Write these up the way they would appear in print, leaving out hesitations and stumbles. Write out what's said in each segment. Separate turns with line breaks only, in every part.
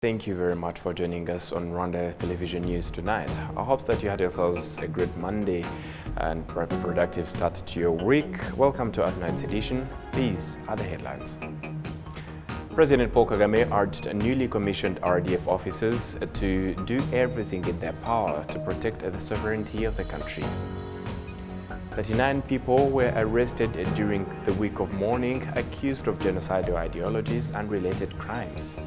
Thank you very much for joining us on Rwanda Television News tonight. I hope that you had yourselves a great Monday and productive start to your week. Welcome to our tonight's edition. These are the headlines. President Paul Kagame urged newly commissioned RDF officers to do everything in their power to protect the sovereignty of the country. 39 people were arrested during the week of mourning, accused of genocidal ideologies and related crimes.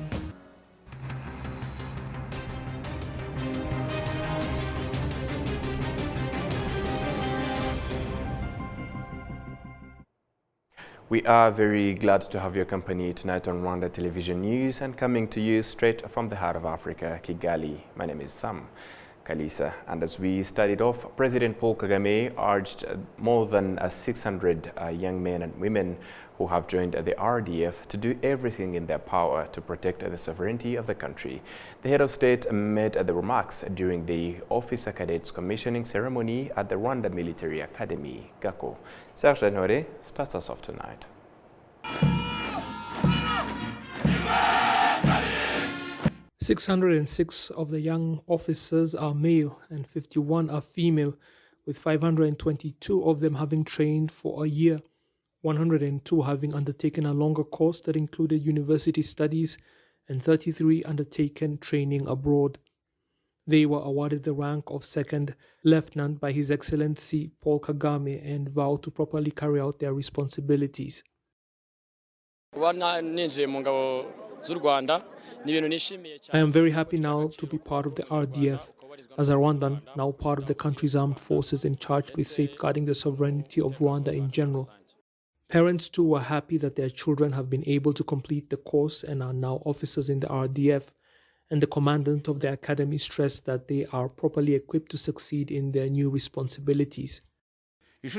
We are very glad to have your company tonight on Rwanda Television News and coming to you straight from the heart of Africa, Kigali. My name is Sam Kalisa, and as we started off, President Paul Kagame urged more than 600 young men and women who have joined the RDF to do everything in their power to protect the sovereignty of the country. The head of state made the remarks during the Officer Cadets Commissioning ceremony at the Rwanda Military Academy, GACO. Serge Denore starts us off tonight.
"606 of the young officers are male and 51 are female, with 522 of them having trained for a year, 102 having undertaken a longer course that included university studies, and 33 undertaken training abroad. They were awarded the rank of second lieutenant by His Excellency Paul Kagame and vowed to properly carry out their responsibilities.
I
am very happy now to be part of the RDF, as a Rwandan, now part of the country's armed forces and charged with safeguarding the sovereignty of Rwanda in general. Parents too were happy that their children have been able to complete the course and are now officers in the RDF, and the commandant of the academy stressed that they are properly equipped to succeed in their new responsibilities. The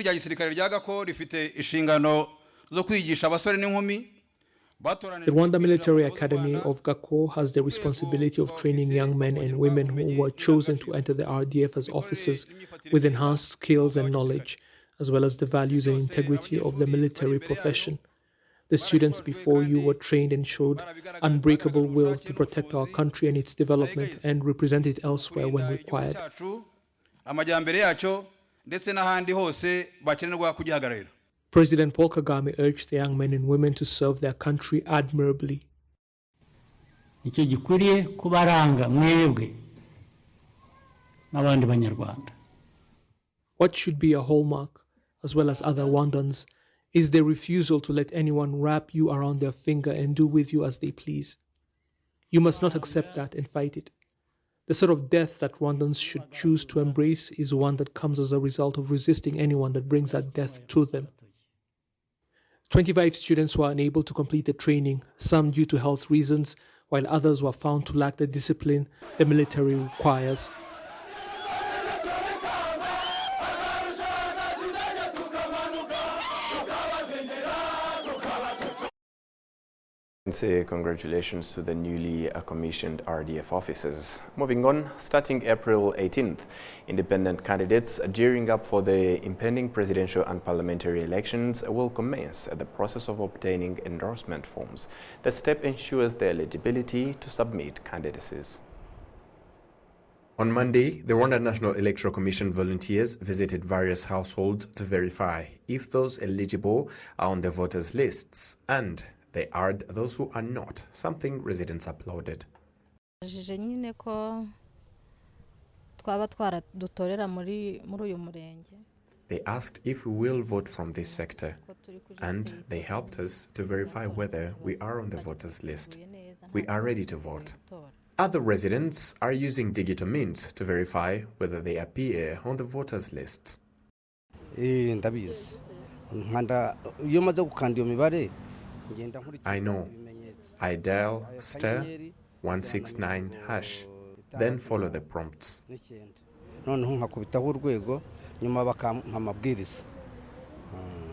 Rwanda Military Academy of GACO has the responsibility of training young men and women who were chosen to enter the RDF as officers with enhanced skills and knowledge, as well as the values and integrity of the military profession. The students before you were trained and showed unbreakable will to protect our country and its development and represent it elsewhere when required. President Paul Kagame urged the young men and women to serve their country admirably. What should be a hallmark, as well as other Rwandans, is their refusal to let anyone wrap you around their finger and do with you as they please. You must not accept that and fight it. The sort of death that Rwandans should choose to embrace is one that comes as a result of resisting anyone that brings that death to them. 25 students were unable to complete the training, some due to health reasons, while others were found to lack the discipline the military requires.
Say congratulations to the newly commissioned RDF officers. Moving on, starting April 18th, independent candidates gearing up for the impending presidential and parliamentary elections will commence the process of obtaining endorsement forms. The step ensures their eligibility to submit candidacies. On Monday, the Rwanda National Electoral Commission volunteers visited various households to verify if those eligible are on the voters' lists, and they add those who are not, something residents applauded. They asked if we will vote from this sector, and they helped us to verify whether we are on the voters' list. We are ready to vote. Other residents are using digital means to verify whether they appear on the voters' list. I know. I dial *169#, then follow the prompts.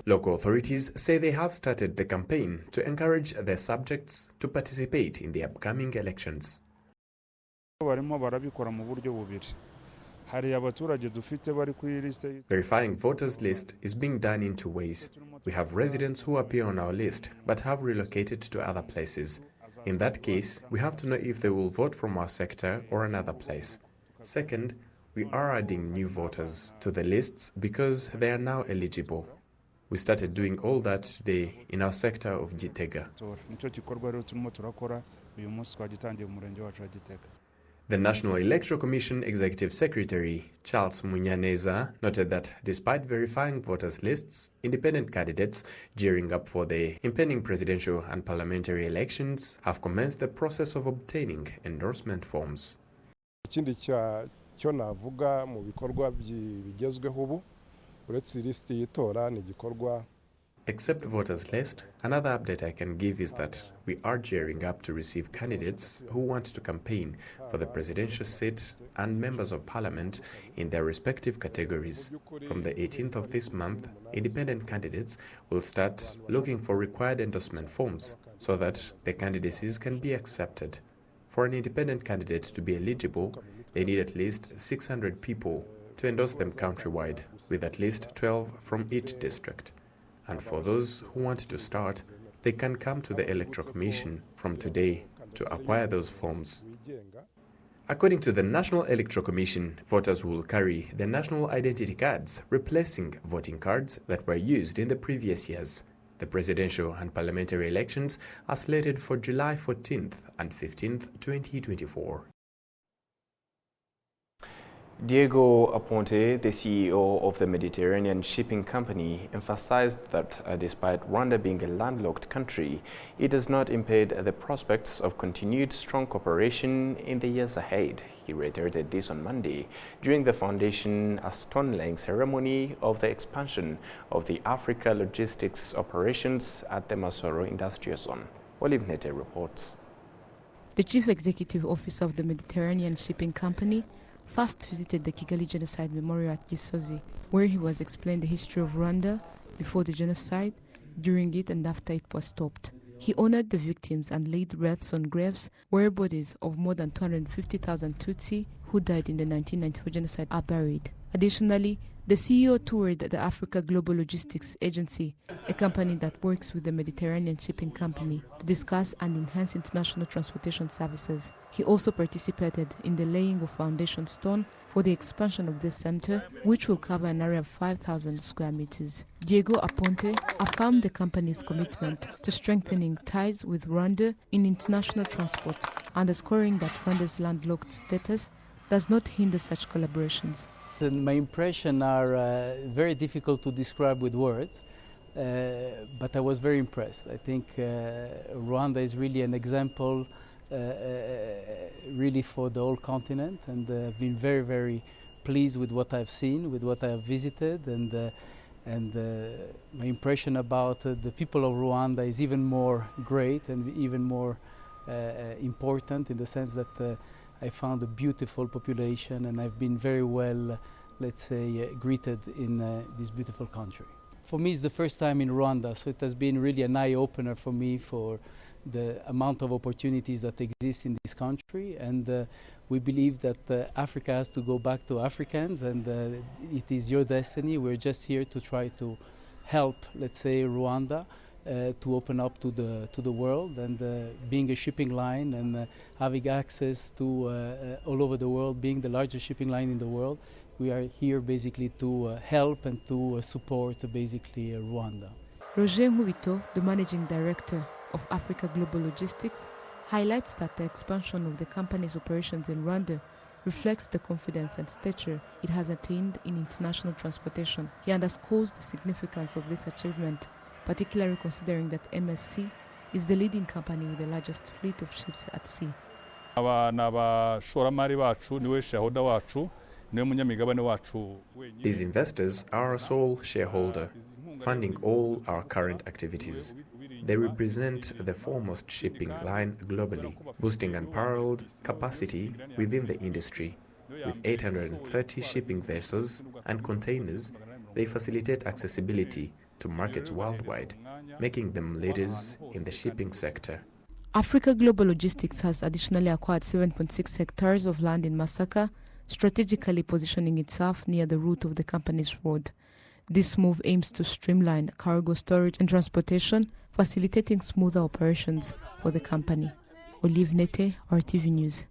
Local authorities say they have started the campaign to encourage their subjects to participate in the upcoming elections. Verifying voters' list is being done in two ways. We have residents who appear on our list but have relocated to other places. In that case, we have to know if they will vote from our sector or another place. Second, we are adding new voters to the lists because they are now eligible. We started doing all that today in our sector of Gitega. The National Electoral Commission Executive Secretary, Charles Munyaneza, noted that despite verifying voters' lists, independent candidates gearing up for the impending presidential and parliamentary elections have commenced the process of obtaining endorsement forms.
Ikindi cyo navuga mu bikorwa bigezweho ubu uretse list yitora ni gikorwa.
Except voters list, another update I can give is that we are gearing up to receive candidates who want to campaign for the presidential seat and members of parliament in their respective categories. From the 18th of this month, independent candidates will start looking for required endorsement forms so that the candidacies can be accepted. For an independent candidate to be eligible, they need at least 600 people to endorse them countrywide, with at least 12 from each district. And for those who want to start, they can come to the Electoral Commission from today to acquire those forms. According to the National Electoral Commission, voters will carry the national identity cards, replacing voting cards that were used in the previous years. The presidential and parliamentary elections are slated for July 14th and 15th, 2024. Diego Aponte, the CEO of the Mediterranean Shipping Company, emphasized that despite Rwanda being a landlocked country, it does not impede the prospects of continued strong cooperation in the years ahead. He reiterated this on Monday during the foundation stone-laying ceremony of the expansion of the Africa logistics operations at the Masoro Industrial Zone. Olive Nete reports.
The Chief Executive Officer of the Mediterranean Shipping Company first visited the Kigali Genocide Memorial at Gisozi, where he was explained the history of Rwanda before the genocide, during it and after it was stopped. He honored the victims and laid wreaths on graves where bodies of more than 250,000 Tutsi who died in the 1994 genocide are buried. Additionally, the CEO toured the Africa Global Logistics Agency, a company that works with the Mediterranean Shipping Company to discuss and enhance international transportation services. He also participated in the laying of foundation stone for the expansion of this center, which will cover an area of 5,000 square meters. Diego Aponte affirmed the company's commitment to strengthening ties with Rwanda in international transport, underscoring that Rwanda's landlocked status does not hinder such collaborations.
My impressions are very difficult to describe with words, but I was very impressed. I think Rwanda is really an example really for the whole continent, and I've been very, very pleased with what I've seen, with what I have visited, and my impression about the people of Rwanda is even more great and even more important, in the sense that I found a beautiful population, and I've been very well, let's say, greeted in this beautiful country. For me, it's the first time in Rwanda, so it has been really an eye-opener for me for the amount of opportunities that exist in this country, and we believe that Africa has to go back to Africans, and it is your destiny. We're just here to try to help, let's say, Rwanda to open up to the world, and being a shipping line and having access to all over the world, being the largest shipping line in the world, we are here basically to help and to support basically Rwanda.
Roger Nkubito, the managing director of Africa Global Logistics, highlights that the expansion of the company's operations in Rwanda reflects the confidence and stature it has attained in international transportation. He underscores the significance of this achievement, particularly considering that MSC is the leading company with the largest fleet of ships at sea.
These investors are our sole shareholder, funding all our current activities. They represent the foremost shipping line globally, boosting unparalleled capacity within the industry. With 830 shipping vessels and containers, they facilitate accessibility to markets worldwide, making them leaders in the shipping sector.
Africa Global Logistics has additionally acquired 7.6 hectares of land in Masaka, strategically positioning itself near the route of the company's road. This move aims to streamline cargo storage and transportation, facilitating smoother operations for the company. Olive Nete, RTV News.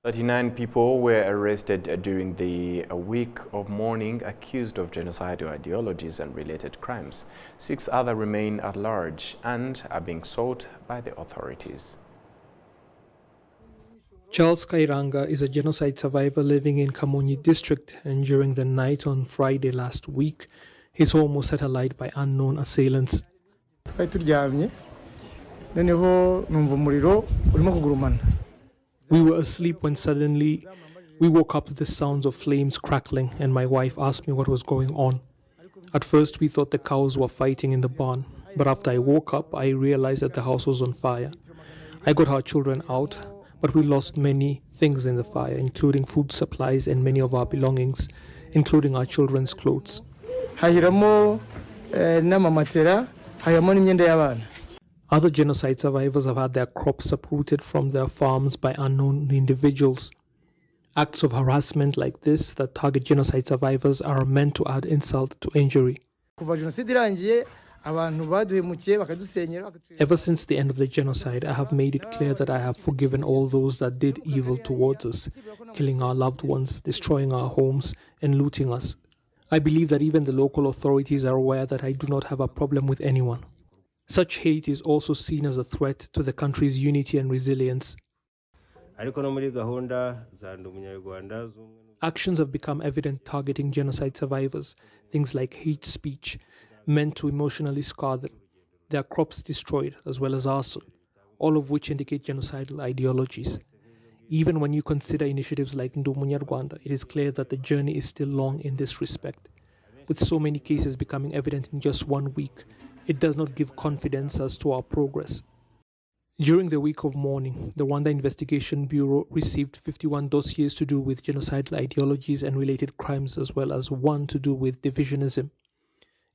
"39 people were arrested during the week of mourning accused of genocidal ideologies and related crimes. 6 others remain at large and are being sought by the authorities."
Charles Kairanga is a genocide survivor living in Kamonyi district, and during the night on Friday last week, his home was set alight by unknown assailants. We were asleep when suddenly we woke up to the sounds of flames crackling, and my wife asked me what was going on. At first we thought the cows were fighting in the barn, but after I woke up I realized that the house was on fire. I got our children out, but we lost many things in the fire, including food supplies and many of our belongings, including our children's clothes. Other genocide survivors have had their crops uprooted from their farms by unknown individuals. Acts of harassment like this that target genocide survivors are meant to add insult to injury. Ever since the end of the genocide, I have made it clear that I have forgiven all those that did evil towards us, killing our loved ones, destroying our homes, and looting us. I believe that even the local authorities are aware that I do not have a problem with anyone. Such hate is also seen as a threat to the country's unity and resilience. Actions have become evident targeting genocide survivors, things like hate speech, meant to emotionally scar them, their crops destroyed, as well as arson, all of which indicate genocidal ideologies. Even when you consider initiatives like Rwanda, it is clear that the journey is still long in this respect. With so many cases becoming evident in just 1 week, it does not give confidence as to our progress. During the week of mourning, the Rwanda Investigation Bureau received 51 dossiers to do with genocidal ideologies and related crimes, as well as 1 to do with divisionism.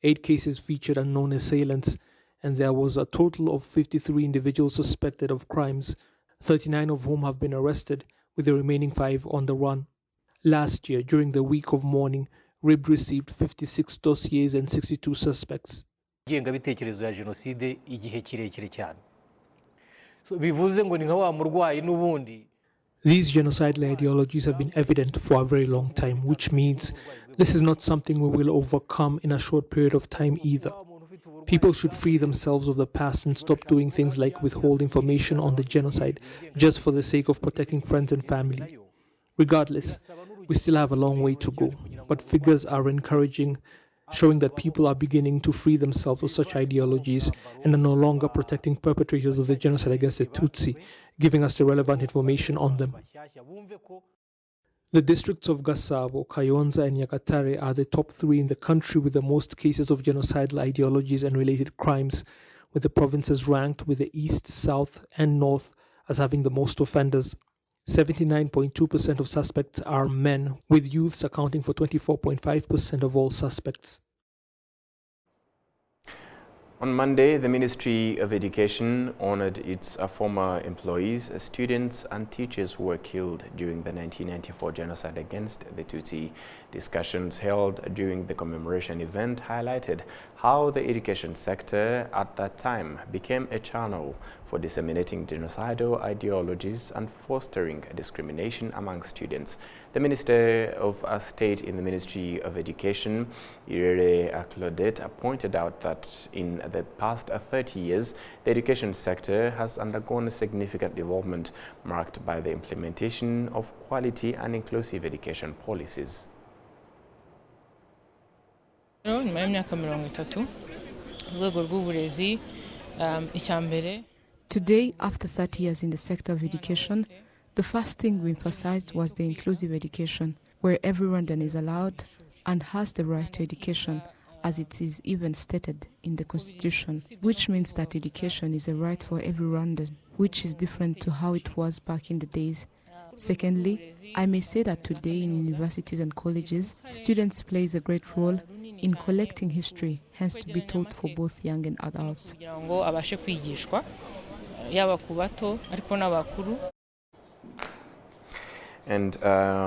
8 cases featured unknown assailants, and there was a total of 53 individuals suspected of crimes, 39 of whom have been arrested, with the remaining 5 on the run. Last year, during the week of mourning, RIB received 56 dossiers and 62 suspects.
ngengabitekerezo ya jenoside igihe kirekire cyane. So bivuze ngo ni nka wa murwayi n'ubundi.
These genocidal ideologies have been evident for a very long time, which means this is not something we will overcome in a short period of time either. People should free themselves of the past and stop doing things like withhold information on the genocide just for the sake of protecting friends and family. Regardless, we still have a long way to go, but figures are encouraging, showing that people are beginning to free themselves of such ideologies and are no longer protecting perpetrators of the genocide against the Tutsi, giving us the relevant information on them. The districts of Gasabo, Kayonza, and Nyagatare are the top 3 in the country with the most cases of genocidal ideologies and related crimes, with the provinces ranked with the East, South, and North as having the most offenders. 79.2% of suspects are men, with youths accounting for 24.5% of all suspects.
On Monday, the Ministry of Education honored its former employees, students and teachers who were killed during the 1994 genocide against the Tutsi. Discussions held during the commemoration event highlighted how the education sector at that time became a channel for disseminating genocidal ideologies and fostering discrimination among students. The Minister of State in the Ministry of Education, Irere Claudette, pointed out that in the past 30 years, the education sector has undergone a significant development marked by the implementation of quality and inclusive education policies.
Today, after 30 years in the sector of education, the first thing we emphasized was the inclusive education, where every Rwandan is allowed and has the right to education, as it is even stated in the Constitution, which means that education is a right for every Rwandan, which is different to how it was back in the days. Secondly, I may say that today in universities and colleges, students play a great role in collecting history, hence to be taught for both young and adults. yaba ku bato ariko n'abakuru.
And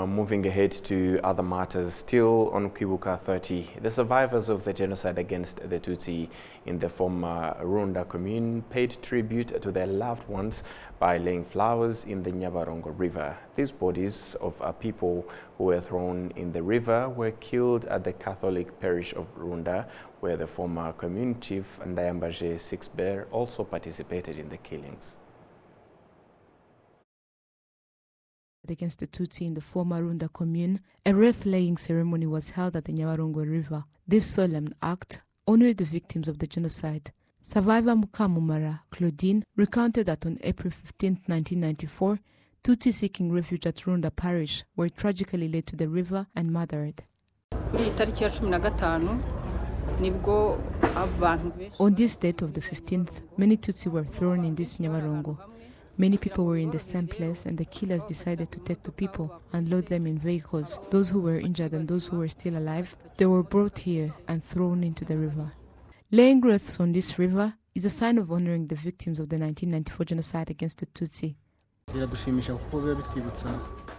moving ahead to other matters, still on Kwibuka 30, the survivors of the genocide against the Tutsi in the former Rwanda commune paid tribute to their loved ones by laying flowers in the Nyabarongo River. These bodies of people who were thrown in the river were killed at the Catholic parish of Rwanda, where the former commune chief Ndayambaje Sixbear also participated in the killings.
Against the Tutsi in the former Rwanda commune, a wreath-laying ceremony was held at the Nyabarongo River. This solemn act honored the victims of the genocide. Survivor Mukamumara Claudine recounted that on April 15, 1994, Tutsi seeking refuge at Rwanda parish were tragically laid to the river and murdered. On this date of the 15th, many Tutsi were thrown in this Nyabarongo. Many people were in the same place, and the killers decided to take the people and load them in vehicles. Those who were injured and those who were still alive, they were brought here and thrown into the river. Laying wreaths on this river is a sign of honoring the victims of the 1994 genocide against the Tutsi.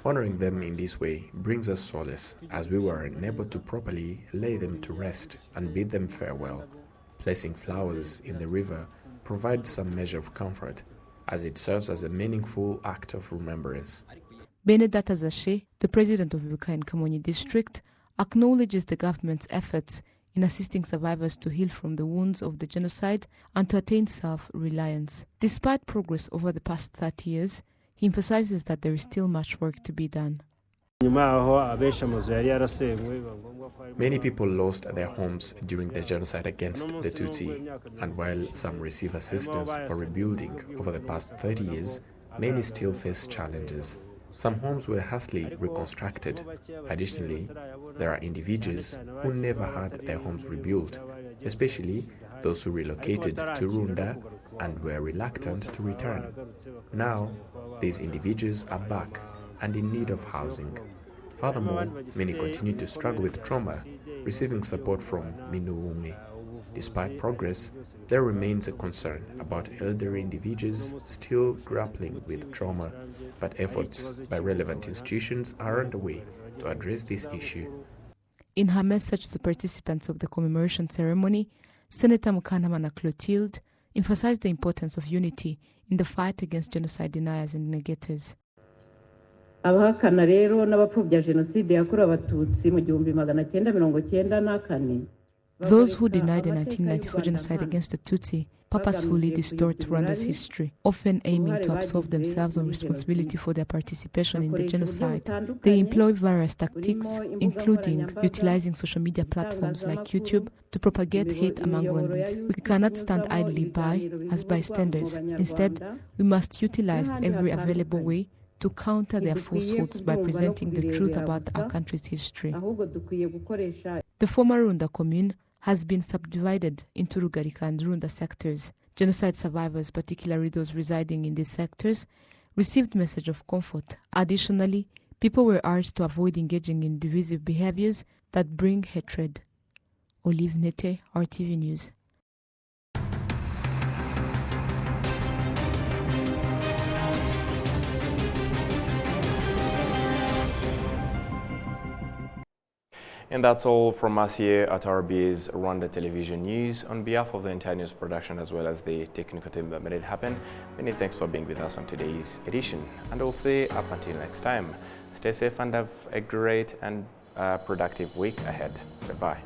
Honoring them in this way brings us solace, as we were unable to properly lay them to rest and bid them farewell. Placing flowers in the river provides some measure of comfort, as it serves as a meaningful act of remembrance.
Benedata Zashe, the president of Buka and Kamonyi district, acknowledges the government's efforts in assisting survivors to heal from the wounds of the genocide and to attain self-reliance. Despite progress over the past 30 years, he emphasizes that there is still much work to be done.
Many people lost their homes during the genocide against the Tutsi, and while some receive assistance for rebuilding over the past 30 years, many still face challenges. Some homes were hastily reconstructed. Additionally, there are individuals who never had their homes rebuilt, especially those who relocated to Rwanda and were reluctant to return. Now, these individuals are back and in need of housing. Furthermore, many continue to struggle with trauma, receiving support from Minuumi. Despite progress, there remains a concern about elderly individuals still grappling with trauma, but efforts by relevant institutions are underway to address this issue.
In her message to participants of the commemoration ceremony, Senator Mukantamana Clotilde emphasized the importance of unity in the fight against genocide deniers and negators.
Abahakana rero n'abapfobya jenoside yakorewe abatutsi mu 1994.
Those who deny the 1994 genocide against the Tutsi purposefully distort Rwanda's history, often aiming to absolve themselves of responsibility for their participation in the genocide. They employ various tactics, including utilizing social media platforms like YouTube to propagate hate among Rwandans. We cannot stand idly by as bystanders. Instead, we must utilize every available way to counter their falsehoods by presenting the truth about our country's history. The former Rwanda commune has been subdivided into Rugarika and Rwanda sectors. Genocide survivors, particularly those residing in these sectors, received message of comfort. Additionally, people were urged to avoid engaging in divisive behaviors that bring hatred. Olive Nete, RTV News.
And that's all from us here at RB's Rwanda Television News. On behalf of the entire news production as well as the technical team that made it happen, many thanks for being with us on today's edition. And we'll say up until next time, stay safe and have a great and productive week ahead. Goodbye.